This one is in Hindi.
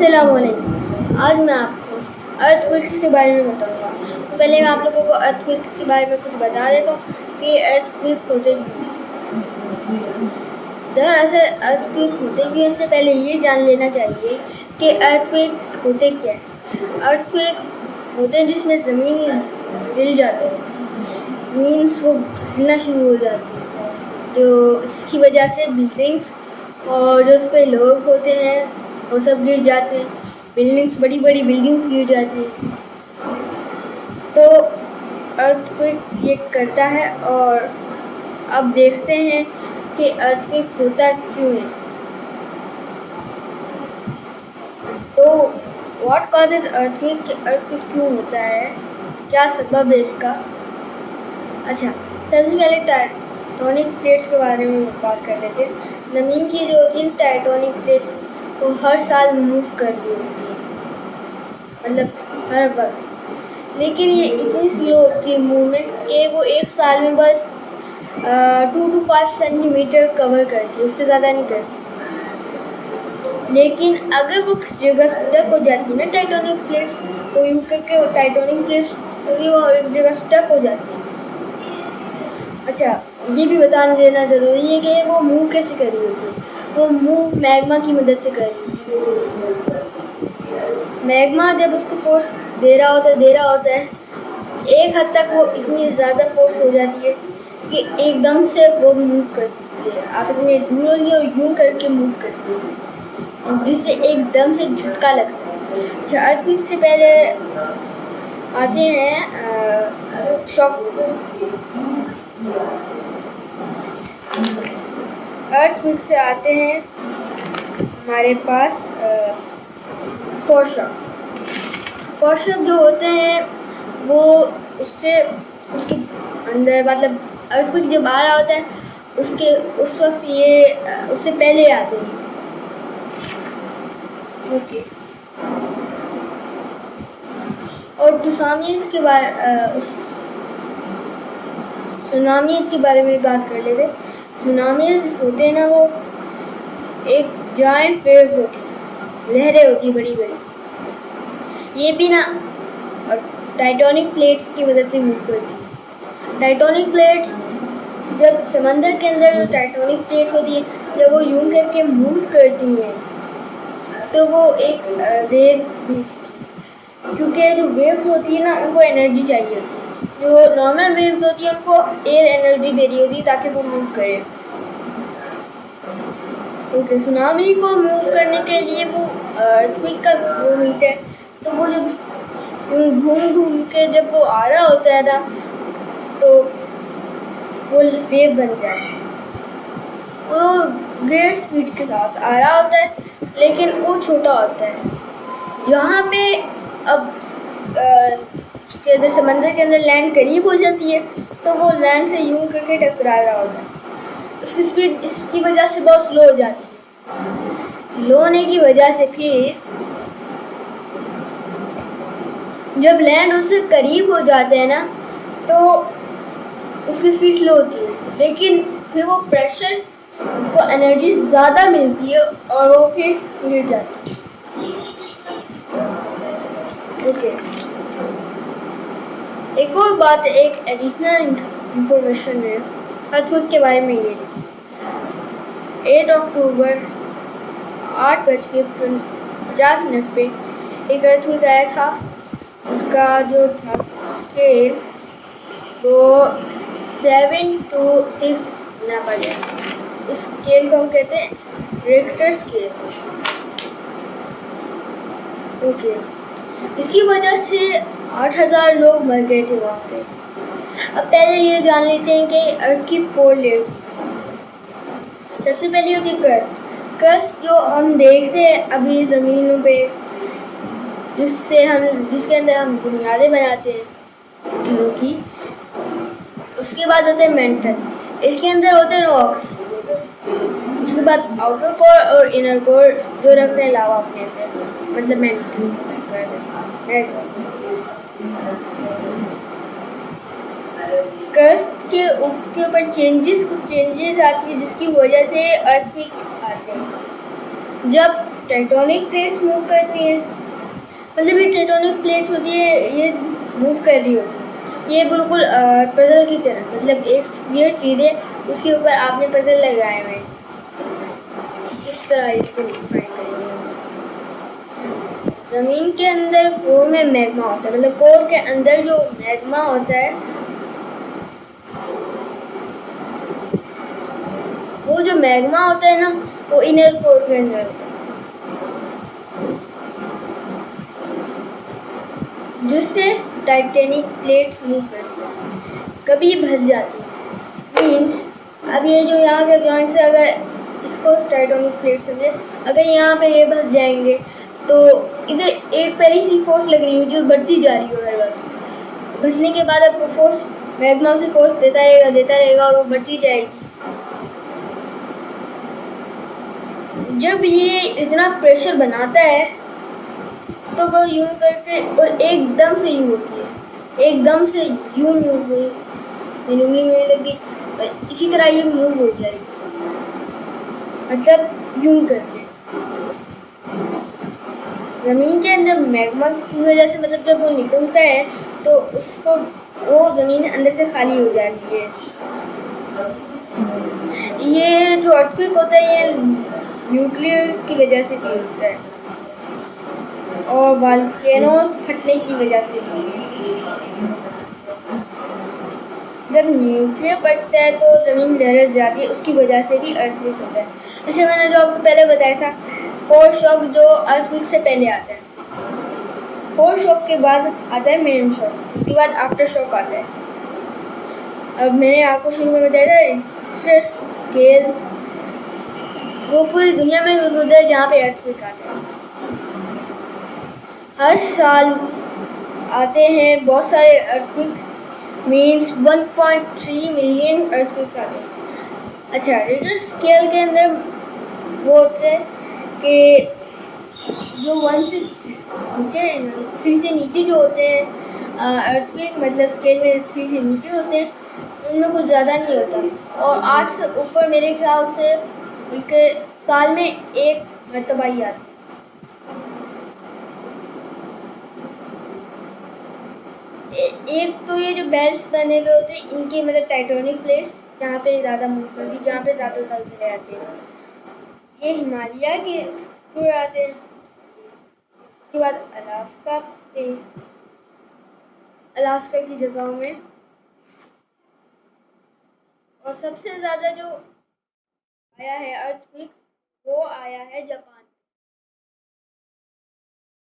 अस्सलामुअलैकुम। आज मैं आपको अर्थक्वेक्स के बारे में बताऊंगा। तो पहले मैं आप लोगों को अर्थक्वेक्स के बारे में कुछ बता देता हूँ कि अर्थक्वेक होते क्यों। दरअसल अर्थक्वेक होते क्यों, इससे पहले ये जान लेना चाहिए कि अर्थक्वेक होते क्या है। अर्थक्वेक होते हैं जिसमें ज़मीन हिल जाती है, मीन्स वो हिलना शुरू हो जाती है, जो इसकी वजह से बिल्डिंग्स और जो उस पर लोग होते हैं वो सब गिर जाते हैं। बड़ी बड़ी बिल्डिंग्स गिर जाती हैं। तो अर्थक्वेक ये करता है। और अब देखते हैं कि अर्थक्वेक होता क्यों है। तो व्हाट कॉजेज अर्थक्वेक, अर्थक्वेक क्यों होता है, क्या सबब है इसका। अच्छा, सबसे पहले टेक्टोनिक प्लेट्स के बारे में बात कर लेते हैं। ज़मीन की जो होती है टेक्टोनिक प्लेट्स, वो हर साल मूव कर रही होती है, मतलब हर वक्त। लेकिन ये इतनी स्लो होती है मूवमेंट कि वो एक साल में बस 2 to 5 सेंटीमीटर कवर करती है, उससे ज़्यादा नहीं करती। लेकिन अगर वो किस जगह स्टक हो जाती है ना टेक्टोनिक प्लेट्स, तो यूं करके टेक्टोनिक प्लेट्स वो एक जगह स्टक हो जाती है। अच्छा, ये भी बता देना ज़रूरी है कि वो मूव कैसे कर रही होती है। वो मूव मैग्मा की मदद से कर रही है। मैग्मा जब उसको फोर्स दे रहा होता है, एक हद तक वो इतनी ज़्यादा फोर्स हो जाती है कि एकदम से वो मूव करती है, आपस में दूर होगी और यूं करके मूव करती है, जिससे एकदम से झटका लगता है। अच्छा, अर्थक्वेक से पहले आते हैं शॉक। अर्थक्वेक से आते हैं हमारे पास फोर्शॉक जो होते हैं वो उससे उसके अंदर, मतलब अर्थक्वेक जब आ रहा होता है उसके उस वक्त ये उससे पहले आते हैं। ओके, और सुनामीज के बारे में बात कर लेते। सुनामीज होते हैं ना, वो एक जायंट वेव्स होती है, लहरें होती है बड़ी बड़ी। ये भी ना टाइटोनिक प्लेट्स की मदद से मूव करती है। टाइटोनिक प्लेट्स जब समंदर के अंदर टाइटोनिक प्लेट्स होती है, जब वो यूं करके मूव करती हैं तो वो एक वेव भेजती है, क्योंकि जो वेव्स होती है ना उनको एनर्जी चाहिए होती है। जो नॉर्मल वेव्स होती है उनको एयर एनर्जी दे रही होती है ताकि वो मूव करे। ओके, सुनामी को मूव करने के लिए वो अर्थक्वेक का वो मिलता है। तो वो जब घूम घूम के जब वो आ रहा होता है ना, तो वो वेव बन जाता है। वो ग्रेट स्पीड के साथ आ रहा होता है, लेकिन वो छोटा होता है। जहाँ पे अब उसके अंदर समंदर के अंदर लैंड करीब हो जाती है, तो वो लैंड से यूं करके टकरा रहा होता है। उसकी स्पीड इसकी वजह से बहुत स्लो हो जाती है। लो होने की वजह से फिर जब लैंड उससे करीब हो जाते हैं ना, तो उसकी स्पीड स्लो होती है, लेकिन फिर वो प्रेशर को एनर्जी ज़्यादा मिलती है और वो फिर गिर जाती है। ओके, एक और बात, एक एडिशनल इंफॉर्मेशन है अर्थक्वेक के बारे में। ये 8 अक्टूबर 8:50 पे एक अर्थक्वेक आया था। उसका जो था स्केल वो 7 to 6 नापा गया। इस स्केल को हम कहते हैं रिक्टर स्केल। ओके, इसकी वजह से 8,000 लोग मर गए थे वहाँ पे। अब पहले ये जान लेते हैं कि अर्थ की 4 लेयर्स। सबसे पहली होती है क्रस्ट, जो हम देखते हैं अभी ज़मीनों पे, जिसके अंदर हम बुनियादें बनाते हैं घरों की। उसके बाद होते हैं मेंटल, इसके अंदर होते हैं रॉक्स। उसके बाद आउटर कोर और इनर कोर जो रखते हैं लावा अपने अंदर, मतलब मेंटल। क्रस्ट के ऊपर कुछ चेंजेस आती है, जिसकी वजह से अर्थक्वेक आते हैं। जब टेक्टोनिक प्लेट्स मूव करती हैं, मतलब ये टेक्टोनिक प्लेट्स होती है, ये मूव कर रही होती है। ये बिल्कुल पजल की तरह, मतलब एक स्फीयर चीज़ है, उसके ऊपर आपने पजल लगाए हुए हैं, इस तरह इसको डिफाइन करेंगे। ज़मीन के अंदर कोर में मैग्मा होता है, मतलब कोर के अंदर जो मैग्मा होता है, वो जो मैग्मा होता है ना, वो इनर कोर के अंदर होता है, जिससे टाइटेनिक प्लेट्स मूव करती है, कभी भस जाती है। मीन्स अब ये जो यहाँ के जॉइंट्स है, अगर इसको टाइटेनिक प्लेट समझे, अगर यहाँ पे ये भस जाएंगे तो इधर एक पहली सी फोर्स लग रही है जो बढ़ती जा रही है हर वक्त। भसने के बाद आपको फोर्स, मैग्मा से फोर्स देता रहेगा और वो बढ़ती जाएगी। जब ये इतना प्रेशर बनाता है तो वो यूं करके और एकदम से यूं होती है, एकदम से यूं मूव हुई, उंगली में लगी, इसी तरह ये मूव हो जाएगी, मतलब यूं करके। ज़मीन के अंदर मैग्मा की वजह से, मतलब जब वो निकलता है तो उसको, वो ज़मीन अंदर से खाली हो जाती है। ये जो अर्थक्वेक होता है ये न्यूक्लियर की वजह से भी होता है और वोल्केनोज फटने की वजह से भी। जब न्यूक्लियर फटता है तो ज़मीन दरस जाती है, उसकी वजह से भी अर्थक्वेक होता है। अच्छा, मैंने जो आपको पहले बताया था, कोर शॉक जो अर्थक्वेक से पहले आता है, कोर शॉक के बाद आता है मेन शॉक, उसके बाद आफ्टर शॉक आता है। अब मैंने आपको शुरू में बताया था रिक्टर स्केल, वो पूरी दुनिया में यूज होता है जहाँ पे अर्थक्वेक आते हैं। हर साल आते हैं बहुत सारे अर्थक्वेक, मीन्स 1.3 मिलियन अर्थक्वेक आते हैं। अच्छा, रिक्टर स्केल के अंदर वो होते हैं कि जो 1 से नीचे, 3 से नीचे जो होते हैं अर्थक्वेक, मतलब स्केल में 3 से नीचे होते हैं, उनमें कुछ ज़्यादा नहीं होता, और 8 से ऊपर मेरे ख्याल से उनके साल में एक मरतबा ही आती है। एक तो ये जो बेल्ट्स बने हुए होते हैं इनके, मतलब टाइटोनिक प्लेट्स, जहाँ पे ज़्यादा मूव करती, जहाँ पे ज़्यादा चलते आते हैं, ये हिमालय के ऊपर आते हैं। उसके बाद अलास्का पे, अलास्का की जगहों में, और सबसे ज़्यादा जो आया है अर्थक्वेक वो आया है जापान